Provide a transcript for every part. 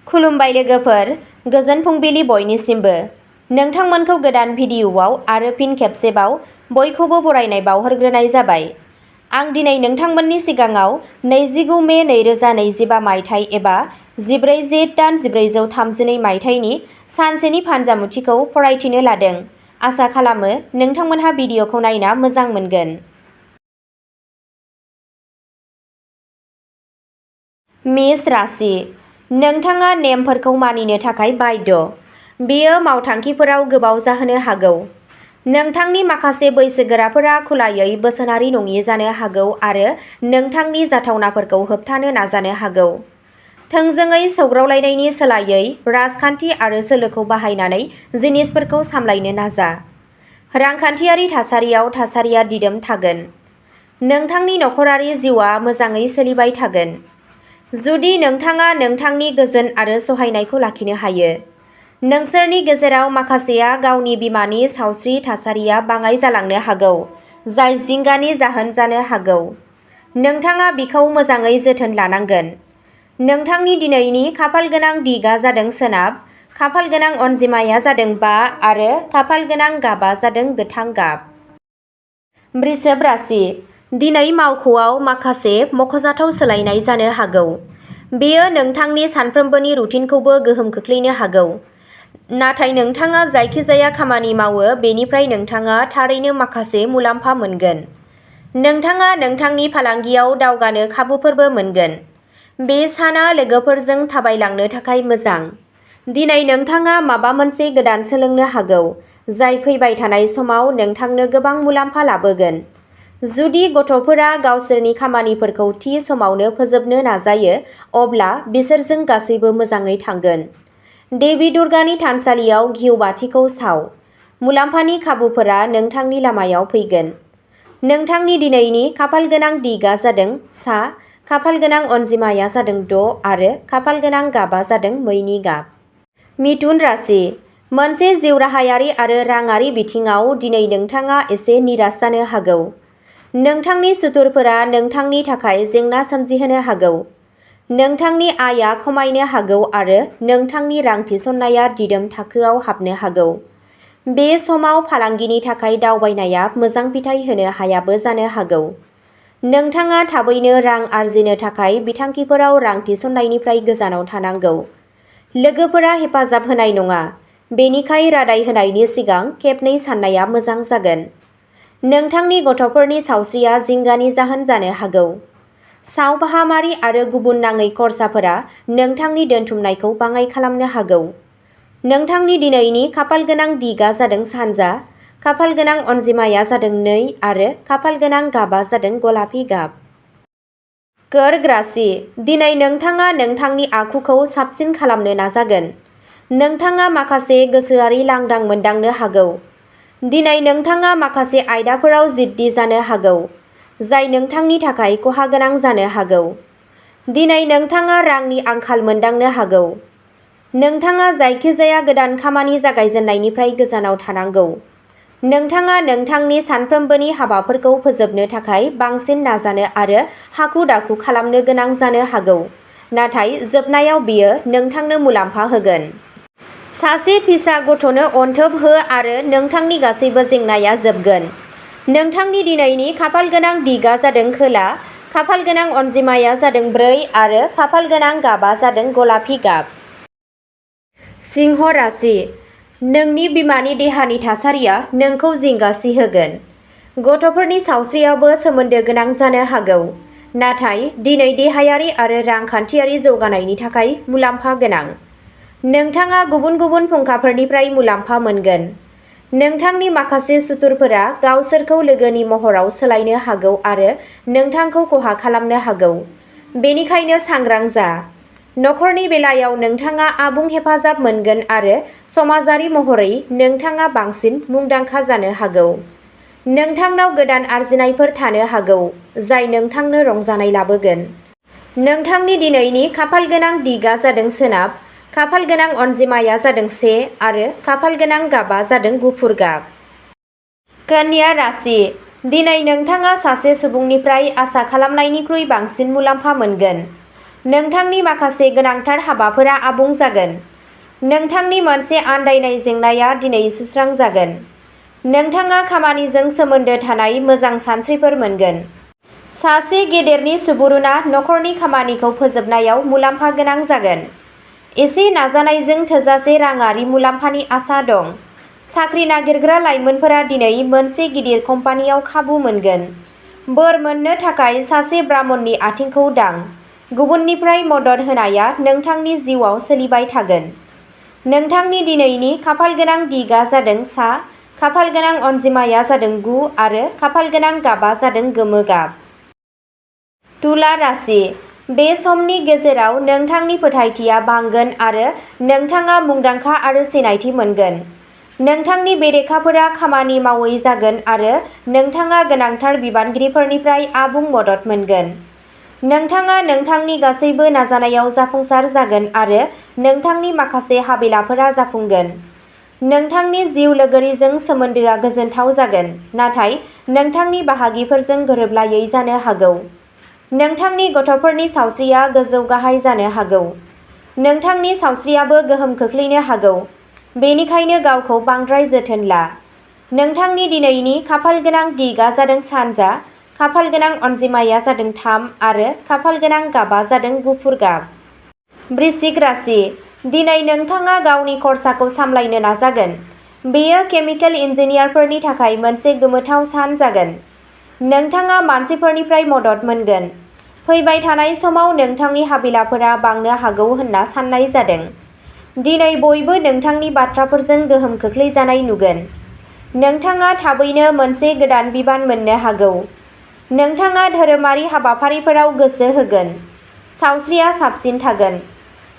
खुलुमबाय लोगोफोर, गोजोन फुंबिलि बयनिसिमबो। नोंथांमोनखौ गोदान भिडिअ'आव आरो फिन खेबसेबाव बयखौबो बरायनाय बावहरग्रोनाय जाबाय। आं दिनै नोंथांमोननि सिगाङाव 29 मे 2025 मायथाइ एबा 14 जेठ दान 1432 मायथाइनि सानसेनि फानजामुथिखौ फरायथिनो लादों। आसा खालामो नोंथांमोनहा भिडिअ'खौ नायना मोजां मोनगोन। मेष राशि। नोंथाङा नेमफोरखौ मानिनो थाखाय बाध्य। बेयो मावथांखिफोराव गोबाव जाहोनो हागौ। नोंथांनि माखासे बैसोगोराफोरा खुलायै बोसोनारि नङि जानो हागौ आरो नोंथांनि जाथावनाफोरखौ होबथानो नाजानो हागौ। थोंजोङै सौग्रावलायनायनि सोलायै राजखान्थि आरो सोलोखौ बाहायनानै जिनिसफोरखौ सामलायनो नाजा। रांखान्थियारि थासारियाव थासारिया दिदोम थागोन। नोंथांनि नखरारि जिउआ मोजाङै सोलिबाय थागोन। जुदि नोंथाङा नोंथांनि गोजोन आरो सहायनायखौ लाखिनो हायो। नोंसोरनि गेजेराव माखासेया गावनि बिमानि सावस्रि थासारिया बाङाइ जालांनो हागौ, जाय जिंगानि जाहोन जानो हागौ। नोंथाङा बिखौ मोजाङै जोथोन लानांगोन। नोंथांनि दिनैनि खाफालगोनां दिगआ जादों सोनाब, खाफालगोनां अनजिमाया जादों 5 आरो खाफालगोनां गाबआ जादों गोथां गाब। वृषभ राशि। दिनै मावख'आव माखासे मख'जाथाव सोलायनाय जानो हागौ। बेयो नोंथांनि सानफ्रोमबोनि रुटिनखौबो गोहोम खोख्लैनो हागौ। नाथाय नोंथाङा जायखिजाया खामानि मावो बेनिफ्राय नोंथाङा थारैनो माखासे मुलाम्फा मोनगोन। नोंथाङा नोंथांनि फालांगियाव दावगानो खाबुफोरबो मोनगोन। बे साना लोगोफोरजों थाबायलांनो थाखाय मोजां। दिनै नोंथाङा माबा मोनसे गोदान सोलोंनो हागौ, जाय फैबाय थानाय समाव नोंथांनो गोबां मुलाम्फा लाबोगोन। जुदि गथ'फोरा गावसोरनि खामानिफोरखौ थि समावनो फोजोबनो नाजायो, अब्ला बिसोरजों गासैबो मोजाङै थांगोन। देवी दुर्गानि थानसालियाव घिउ बाथिखौ साव। मुलाम्फानि खाबुफोरा नोंथांनि लामायाव फैगोन। नोंथांनि दिनैनि खाफालगोनां दिगआ जादों सा, खाफालगोनां अनजिमाया जादों 6 आरो खाफालगोनां गाबआ जादों मैनि गाब। मिथुन राशि। मोनसे जिउराहायारि आरो राङारि बिथिङाव दिनै नोंथाङा एसे निराश जानो हागौ। नोंथांनि सुथुरफोरा नोंथांनि थाखाय जेंना सोमजिहोनो हागौ। नोंथांनि आयआ खमायनो हागौ आरो नोंथांनि रां थिसननाया दिदोम थाखोआव हाबनो हागौ। बे समाव फालांगिनि थाखाय दावबायनाया मोजां फिथाय होनो हायाबो जानो हागौ। नोंथाङा थाबैनो रां आर्जिनो थाखाय बिथांखिफोराव रां थिसननायनिफ्राय गोजानाव थानांगौ। लोगोफोरा हेफाजाब होनाय नङा, बेनिखाय रादाय होनायनि सिगां खेबनै साननाया मोजां जागोन। नोंथांनि गथ'फोरनि सावस्रिया जिंगानि जाहोन जानो हागौ। सावफाहामारि आरो गुबुन नाङै खरसाफोरा नोंथांनि दोनथुमनायखौ बाङाइ खालामनो हागौ। नोंथांनि दिनैनि खाफालगोनां दिगआ जादों सानजा, खाफालगोनां अनजिमाया जादों 2 आरो खाफालगोनां गाबआ जादों गलापि गाब। कर्क राशि। दिनै नोंथाङा नोंथांनि आखुखौ साबसिन खालामनो नाजागोन। नोंथाङा माखासे गोसोआरि लांदां मोनदांनो हागौ। दिनै नोंथाङा माखासे आयदाफोराव जिद्दि जानो हागौ, जाय नोंथांनि थाखाय खहा गोनां जानो हागौ। दिनै नोंथाङा रांनि आंखाल मोनदांनो हागौ। नोंथाङा जायखिजाया गोदान खामानि जागायजेननायनिफ्राय गोजानाव थानांगौ। नोंथाङा नोंथांनि सानफ्रोमबोनि हाबाफोरखौ फोजोबनो थाखाय बांसिन नाजानो आरो हाखु-दाखु खालामनो गोनां जानो हागौ, नाथाय जोबनायाव बेयो नोंथांनो मुलाम्फा होगोन। सासे फिसा गथ'नो अनथोब हो आरो नोंथांनि गासैबो जेंनाया जोबगोन। नोंथांनि दिनैनि खाफालगोनां दिगआ जादों खोला, खाफालगोनां अनजिमाया जादों 4 आरो खाफालगोनां गाबआ जादों गलापि गाब। सिंह राशि। नोंनि बिमानि देहानि थासारिया नोंखौ जिंगासिहोगोन। गथ'फोरनि सावस्रियाबो सोमोन्दो गोनां जानो हागौ, नाथाय दिनै देहायारि आरो रांखान्थियारि जौगानायनि थाखाय मुलाम्फा गोनां। नोंथाङा गुबुन गुबुन फुंखाफोरनिफ्राय मुलाम्फा मोनगोन। नोंथांनि माखासे सुथुरफोरा गावसोरखौ लोगोनि महराव सोलायनो हागौ आरो नोंथांखौ खहा खालामनो हागौ, बेनिखायनो सांग्रां जा। नखरनि बेलायाव नोंथाङा आबुं हेफाजाब मोनगोन आरो समाजारि महरै नोंथाङा बांसिन मुंदांखा जानो हागौ। नोंथांनाव गोदान आर्जिनायफोर थानो हागौ, जाय नोंथांनो रंजानाय लाबोगोन। नोंथांनि दिनैनि खाफालगोनां दिगआ जादों सोनाब, खाफालगोनां अनजिमाया जादों 1 आरो खाफालगोनां गाबआ जादों गुफुर गाब। कन्या राशि। दिनै नोंथाङा सासे सुबुंनिफ्राय आसा खालामनायनिख्रुइ बांसिन मुलाम्फा मोनगोन। नोंथांनि माखासे गोनांथार हाबाफोरा आबुं जागोन। नोंथांनि मोनसे आन्दायनाय जेंनाया दिनै सुस्रांजागोन। नोंथाङा खामानिजों सोमोन्दो थानाय मोजां सानस्रिफोर मोनगोन। सासे गेदेरनि सुबुरुनआ नखरनि खामानिखौ फोजोबनायाव मुलाम्फा गोनां जागोन। एसे नाजानायजों थोजासे राङारि मुलाम्फानि आसा दं। साख्रि नागिरग्रा लाइमोनफोरा दिनै मोनसे गिदिर कम्पानियाव खाबु मोनगोन। बोर मोननो थाखाय सासे ब्राह्मणनि आथिंखौ दां। गुबुननिफ्राय मदद होनाया नोंथांनि जिउआव सोलिबाय थागोन। नोंथांनि दिनैनि खाफालगोनां दिगआ जादों सा, खाफालगोनां अनजिमाया जादों 9 आरो खाफालगोनां गाबआ जादों गोमो गाब। तुला राशि। बे समनि गेजेराव नोंथांनि फोथायथिया बांगोन आरो नोंथाङा मुंदांखा आरो सिनायथि मोनगोन। नोंथांनि बेरेखाफोरा खामानि मावै जागोन आरो नोंथाङा गोनांथार बिबानगिरिफोरनिफ्राय आबुं मदद मोनगोन। नोंथाङा नोंथांनि गासैबो नाजानायाव जाफुंसार जागोन आरो नोंथांनि माखासे हाबिलाफोरा जाफुंगोन। नोंथांनि जिउ लोगोरिजों सोमोन्दोआ गोजोनथाव जागोन, नाथाय नोंथांनि बाहागिफोरजों गोरोबलायै जानो हागौ। नोंथांनि गथ'फोरनि सावस्रिया गोजौ-गाहाय जानो हागौ। नोंथांनि सावस्रियाबो गोहोम खोख्लैनो हागौ, बेनिखायनो गावखौ बांद्राय जोथोन ला। नोंथांनि दिनैनि खाफालगोनां दिगआ जादों सानजा, खाफालगोनां अनजिमाया जादों 3 आरो खाफालगोनां गाबआ जादों गुफुर गाब। वृश्चिक राशि। दिनै नोंथाङा गावनि खरसाखौ सामलायनो नाजागोन। बेयो केमिकेल इन्जिनियारफोरनि थाखाय मोनसे गोमोथाव सान जागोन। नोंथाङा मानसिफोरनिफ्राय मदद मोनगोन। फैबाय थानाय समाव नोंथांनि हाबिलाफोरा बांनो हागौ होनना साननाय जादों। दिनै बयबो नोंथांनि बाथ्राफोरजों गोहोम खोख्लैजानाय नुगोन। नोंथाङा थाबैनो मोनसे गोदान बिबान मोननो हागौ। नोंथाङा धोरोमारि हाबाफारिफोराव गोसो होगोन। सावस्रिया साबसिन थागोन।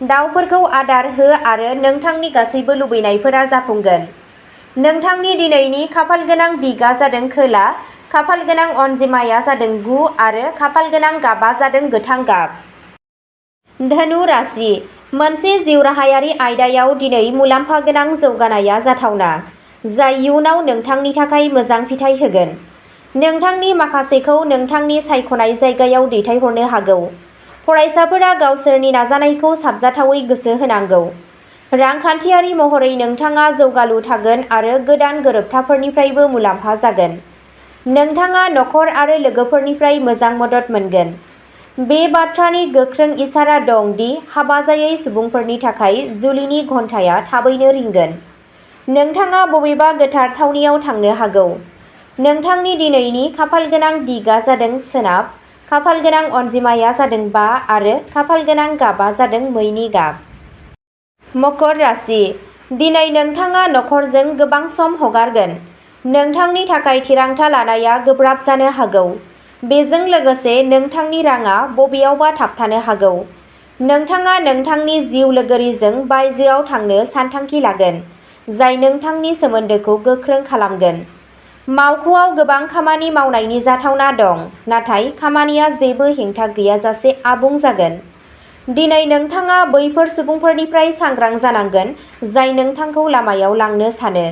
दावफोरखौ आदार हो आरो नोंथांनि गासैबो लुबैनायफोरा जाफुंगोन। नोंथांनि दिनैनि खाफालगोनां दिगआ जादों खोला, खाफालगोनां अनजिमाया जादों 9 आरो खाफालगोनां गाबआ जादों गोथां गाब। धनु राशि। मोनसे जिउराहायारि आयदायाव दिनै मुलाम्फा गोनां जौगानाया जाथावना, जाय इयुनाव नोंथांनि थाखाय मोजां फिथाय होगोन। नोंथांनि माखासेखौ नोंथांनि सायख'नाय जायगायाव दैथायहरनो हागौ। फरायसाफोरा गावसोरनि नाजानायखौ साबजाथावै गोसो होनांगौ। रांखान्थियारि महरै नोंथाङा जौगालु थागोन आरो गोदान गोरोबथाफोरनिफ्रायबो मुलाम्फा जागोन। नोंथाङा नखर आरो लोगोफोरनिफ्राय मोजां मदद मोनगोन। बे बाथ्रानि गोख्रों इसारा दं दि हाबा जायै सुबुंफोरनि थाखाय जुलिनि घन्टाया थाबैनो रिंगोन। नोंथाङा बबेबा गोथार थावनियाव थांनो हागौ। नोंथांनि दिनैनि खाफालगोनां दिगआ जादों सोनाब, खाफालगोनां अनजिमाया जादों 5 आरो खाफालगोनां गाबआ जादों मैनि गाब। मकर राशि। दिनै नोंथाङा नखरजों गोबां सम हगारगोन। नोंथांनि थाखाय थिरांथा लानाया गोब्राब जानो हागौ। बेजों लोगोसे नोंथांनि राङा बबेयावबा थाबथानो हागौ। नोंथाङा नोंथांनि जिउ लोगोरिजों बायजोआव थांनो सानथांखि लागोन, जाय नोंथांनि सोमोन्दोखौ गोख्रों खालामगोन। मावख'आव गोबां खामानि मावनायनि जाथावना दं, नाथाय खामानिया जेबो हेंथा गैयाजासे आबुं जागोन। दिनै नोंथाङा बैफोर सुबुंफोरनिफ्राय सांग्रां जानांगोन जाय नोंथांखौ लामायाव लांनो सानो।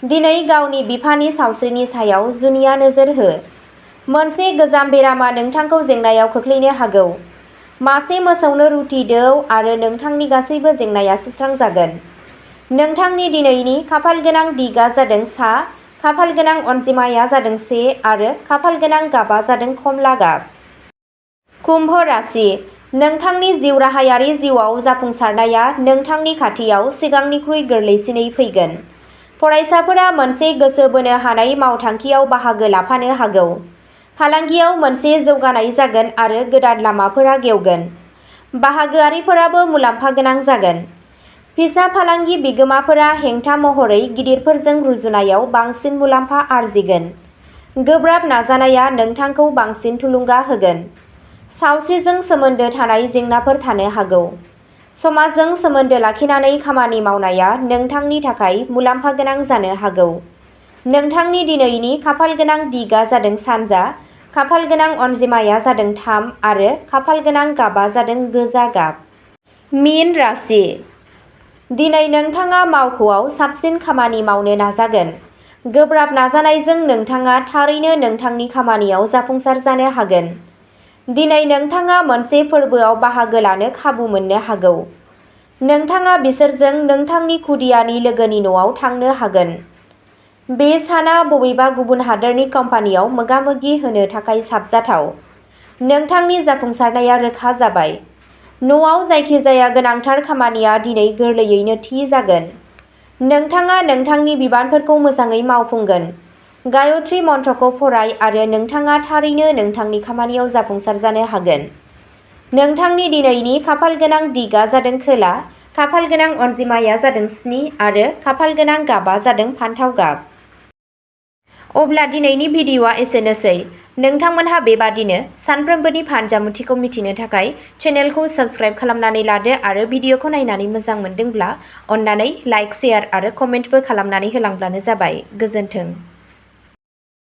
दिनै गावनि बिफानि सावस्रिनि सायाव जुनिया नोजोर हो। मोनसे गोजाम बेरामा नोंथांखौ जेंनायाव खोख्लैनो हागौ। मासे मोसौनो रुटि दौ आरो नोंथांनि गासैबो जेंनाया सुस्रांजागोन। नोंथांनि दिनैनि खाफालगोनां दिगआ जादों सा, खाफालगोनां अनजिमाया जादों 1 आरो खाफालगोनां गाबआ जादों खमला गाब। कुम्भ राशि। नोंथांनि जिउराहायारि जिउआव जाफुंसारनाया नोंथांनि खाथियाव सिगांनिख्रुइ गोरलैसिनै फैगोन। फरायसाफोरा मोनसे गोसो बोनो हानाय मावथांखियाव बाहागो लाफानो हागौ। फालांगियाव मोनसे जौगानाय जागोन आरो गोदान लामाफोरा गेवगोन। बाहागोआरिफोराबो मुलाम्फा गोनां जागोन। फिसा फालांगि बिगोमाफोरा हेंथा महरै गिदिरफोरजों रुजुनायाव बांसिन मुलाम्फा आरजिगोन। गोब्राब नाजानाया नोंथांखौ बांसिन थुलुंगा होगोन। सावस्रिजों सोमोन्दो थानाय जेंनाफोर थानो हागौ। समाजजों सोमोन्दो लाखिनानै खामानि मावनाया नोंथांनि थाखाय मुलाम्फा गोनां जानो हागौ। नोंथांनि दिनैनि खाफालगोनां दिगआ जादों सानजा, खाफालगोनां अनजिमाया जादों 3 आरो खाफालगोनां गाबआ जादों गोजा गाब। मीन राशि। दिनै नोंथाङा मावख'आव साबसिन खामानि मावनो नाजागोन। गोब्राब नाजानायजों नोंथाङा थारैनो नोंथांनि खामानियाव जाफुंसार जानो हागोन। दिनै नोंथाङा मोनसे फोरबोआव बाहागो लानो खाबु मोननो हागौ। नोंथाङा बिसोरजों नोंथांनि खुदियानि लोगोनि न'आव थांनो हागोन। बे साना बबेबा गुबुन हादोरनि कम्पानियाव मोगा-मोगि होनो थाखाय साबजाथाव। नोंथांनि जाफुंसारनाया रोखा जाबाय। न'आव जायखिजाया गोनांथार खामानिया दिनै गोरलैयैनो थि जागोन। नोंथाङा नोंथांनि बिबानफोरखौ मोजाङै मावफुंगोन। गायत्री मन्त्रखौ फराय आरो नोंथाङा थारैनो नोंथांनि खामानियाव जाफुंसार जानो हागोन। नोंथांनि दिनैनि खाफालगोनां दिगआ जादों खोला, खाफालगोनां अनजिमाया जादों 7 आरो खाफालगोनां गाबआ जादों फान्थाव गाब। अब्ला दिनैनि भिडिअ'आ एसेनोसै। नोंथांमोनहा बेबादिनो सानफ्रोमबोनि फानजामुथिखौ मिथिनो थाखाय चेनेलखौ साबस्क्राइब खालामनानै लादो आरो भिडिअ'खौ नायनानै मोजां मोनदोंब्ला अन्नानै लाइक, शेयार आरो कमेन्टबो खालामनानै होलांब्लानो जाबाय। गोजोन्थों।